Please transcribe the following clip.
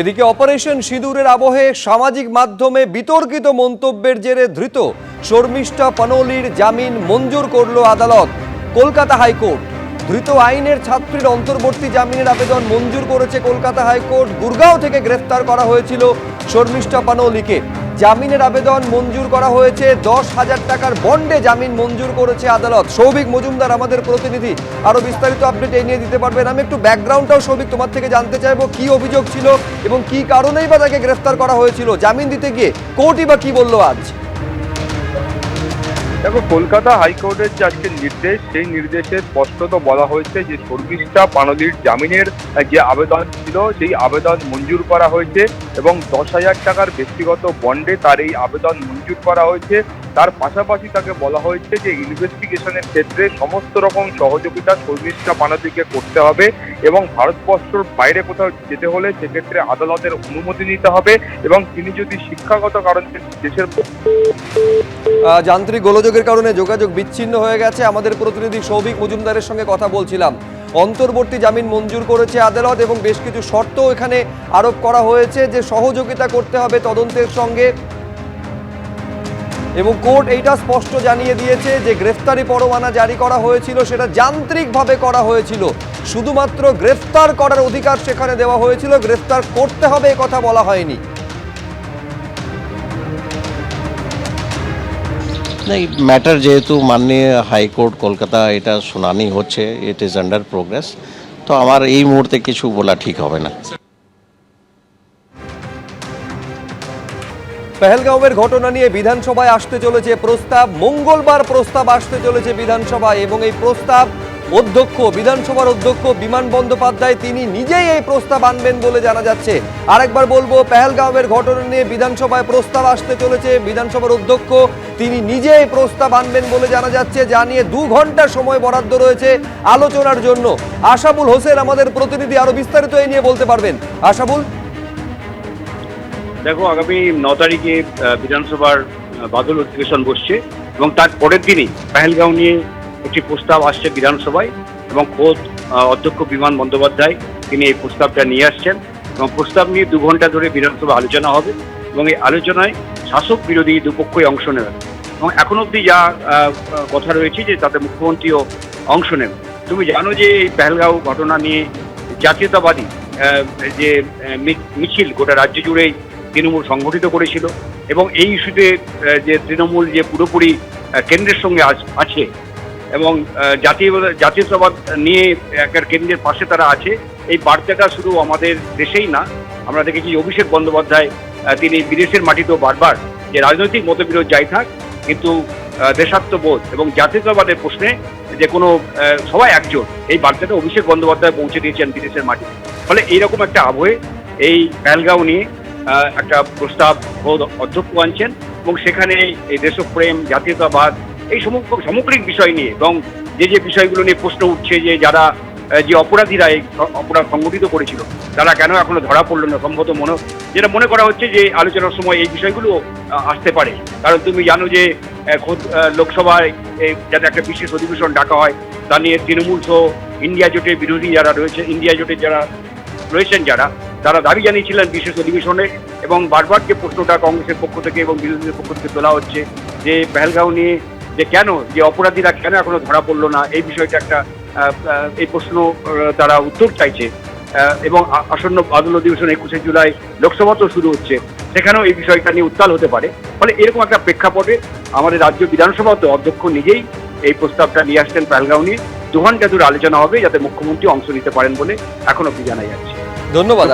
এদিকে অপারেশন সিঁদুরের আবহে সামাজিক মাধ্যমে বিতর্কিত মন্তব্যের জেরে ধৃত শর্মিষ্ঠা পানোলির জামিন মঞ্জুর করল আদালত। কলকাতা হাইকোর্ট ধৃত আইনের ছাত্রীর অন্তর্বর্তী জামিনের আবেদন মঞ্জুর করেছে কলকাতা হাইকোর্ট। গুরগাঁও থেকে গ্রেফতার করা হয়েছিল শর্মিষ্ঠা পানোলিকে। জামিনের আবেদন মঞ্জুর করা হয়েছে, 10,000 টাকার বন্ডে জামিন মঞ্জুর করেছে আদালত। সৌভিক মজুমদার আমাদের প্রতিনিধি, আরো বিস্তারিত আপডেট এই নিয়ে দিতে পারবেন। আমি একটু ব্যাকগ্রাউন্ডটাও সৌভিক তোমার থেকে জানতে চাইবো, কি অভিযোগ ছিল এবং কি কারণেই বা তাকে গ্রেফতার করা হয়েছিল? জামিন দিতে গিয়ে কোর্টই বা কি বললো আজ? দেখো, কলকাতা হাইকোর্টের যে আজকের নির্দেশ, সেই নির্দেশে স্পষ্টত বলা হয়েছে যে শর্মিষ্ঠা পানোলির জামিনের যে আবেদন ছিল সেই আবেদন মঞ্জুর করা হয়েছে এবং 10,000 টাকার ব্যক্তিগত বন্ডে তার এই আবেদন মঞ্জুর করা হয়েছে। তার পাশাপাশি তাকে বলা হয়েছে যে ইনভেস্টিগেশনের ক্ষেত্রে সমস্ত রকম সহযোগিতা শর্মিষ্ঠা পানোলিকে করতে হবে এবং ভারতবর্ষের বাইরে কোথাও যেতে হলে সেক্ষেত্রে আদালতের অনুমতি নিতে হবে এবং তিনি যদি শিক্ষাগত কারণে দেশের যান্ত্রিক গোলযোগের কারণে যোগাযোগ বিচ্ছিন্ন হয়ে গেছে। আমাদের প্রতিনিধি সৌভিক মজুমদারের সঙ্গে কথা বলছিলাম। অন্তর্বর্তী জামিন মঞ্জুর করেছে আদালত এবং বেশ কিছু শর্ত এখানে আরোপ করা হয়েছে যে সহযোগিতা করতে হবে তদন্তের সঙ্গে, এবং কোর্ট এইটা স্পষ্ট জানিয়ে দিয়েছে যে গ্রেফতারি পরোয়ানা জারি করা হয়েছিল সেটা যান্ত্রিকভাবে করা হয়েছিল। শুধুমাত্র গ্রেফতার করার অধিকার সেখানে দেওয়া হয়েছিল, গ্রেফতার করতে হবে এ কথা বলা হয়নি। नहीं, मैटर जेहेतु माननीय हाईकोर्ट कोलकाता এটা শুনানি হচ্ছে, ইট ইজ আন্ডার প্রোগ্রেস, তো আমার এই মুহূর্তে কিছু বলা ঠিক হবে না। পেহেলগাঁওয়ের ঘটনা নিয়ে বিধানসভায় আসতে চলেছে প্রস্তাব। মঙ্গলবার প্রস্তাব আসতে চলেছে বিধানসভায় এবং এই প্রস্তাব বিধানসভার অধ্যক্ষ বিমান বন্দ্যোপাধ্যায় তিনি নিজেই এই প্রস্তাব আনবেন বলে জানা যাচ্ছে। আরেকবার বলবো, পেহেলগাঁওয়ের ঘটনা নিয়ে বিধানসভায় প্রস্তাব আসতে চলেছে, বিধানসভার অধ্যক্ষ তিনি নিজে এই প্রস্তাব আনবেন বলে জানা যাচ্ছে, যা নিয়ে 2 ঘন্টা সময় বরাদ্দ রয়েছে আলোচনার জন্য। আশাবুল হোসেন আমাদের প্রতিনিধি আরো বিস্তারিত এই নিয়ে বলতে পারবেন। আশাবুল, দেখো, আগামী 9 তারিখে বিধানসভার বাদল অধিবেশন বসছে এবং তার পরের দিনই পেহেলগাঁও নিয়ে একটি প্রস্তাব আসছে বিধানসভায় এবং খোদ অধ্যক্ষ বিমান বন্দ্যোপাধ্যায় তিনি এই প্রস্তাবটা নিয়ে আসছেন এবং প্রস্তাব নিয়ে 2 ঘন্টা ধরে বিধানসভা আলোচনা হবে এবং এই আলোচনায় শাসক বিরোধী দুপক্ষই অংশ নেবেন এবং এখন অবধি যা কথা রয়েছে যে তাতে মুখ্যমন্ত্রীও অংশ নেবেন। তুমি জানো যে এই পেহেলগাঁও ঘটনা নিয়ে জাতীয়তাবাদী যে মিছিল গোটা রাজ্য জুড়েই তৃণমূল সংগঠিত করেছিল এবং এই ইস্যুতে যে তৃণমূল যে পুরোপুরি কেন্দ্রের সঙ্গে আছে এবং জাতীয়তাবাদ নিয়ে একটা কেন্দ্রের পাশে তারা আছে, এই বার্তাটা শুধু আমাদের দেশেই না, আমরা দেখেছি অভিষেক বন্দ্যোপাধ্যায় তিনি বিদেশের মাটিতেও বারবার যে রাজনৈতিক মতবিরোধ যাই থাক কিন্তু দেশাত্মবোধ এবং জাতীয়তাবাদের প্রশ্নে যে কোনো সবাই একজোট, এই বার্তাটা অভিষেক বন্দ্যোপাধ্যায় পৌঁছে দিয়েছেন বিদেশের মাটি। ফলে এইরকম একটা আবহে এই পেহেলগাঁও নিয়ে একটা প্রস্তাব অধ্যক্ষ আনছেন এবং সেখানে এই দেশপ্রেম, জাতীয়তাবাদ, এই সামগ্রিক বিষয় নিয়ে এবং যে বিষয়গুলো নিয়ে প্রশ্ন উঠছে যে যারা যে অপরাধীরা এই অপরাধ সংগঠিত করেছিল তারা কেন এখনো ধরা পড়লো না, সম্ভবত যেটা মনে করা হচ্ছে যে আলোচনার সময় এই বিষয়গুলো আসতে পারে। কারণ তুমি জানো যে লোকসভায় যাতে একটা বিশেষ অধিবেশন ডাকা হয় তা নিয়ে তৃণমূল সহ ইন্ডিয়া জোটের বিরোধী যারা রয়েছে, ইন্ডিয়া জোটের যারা রয়েছেন তারা দাবি জানিয়েছিলেন বিশেষ অধিবেশনে এবং বারবার যে প্রশ্নটা কংগ্রেসের পক্ষ থেকে এবং বিরোধীদের পক্ষ থেকে তোলা হচ্ছে যে পেহেলগাঁও নিয়ে যে কেন যে অপরাধীরা কেন এখনো ধরা পড়লো না, এই বিষয়টা একটা এই প্রশ্ন তারা উত্তর চাইছে এবং আসন্ন বাদল অধিবেশন 21শে জুলাই লোকসভাতেও শুরু হচ্ছে, সেখানেও এই বিষয়টা নিয়ে উত্তাল হতে পারে। ফলে এরকম একটা প্রেক্ষাপটে আমাদের রাজ্য বিধানসভাতে অধ্যক্ষ নিজেই এই প্রস্তাবটা নিয়ে আসছেন পেহেলগাঁও নিয়ে। 2 ঘন্টা ধরে আলোচনা হবে যাতে মুখ্যমন্ত্রী অংশ নিতে পারেন বলে এখন অবধি জানা যাচ্ছে। ধন্যবাদ।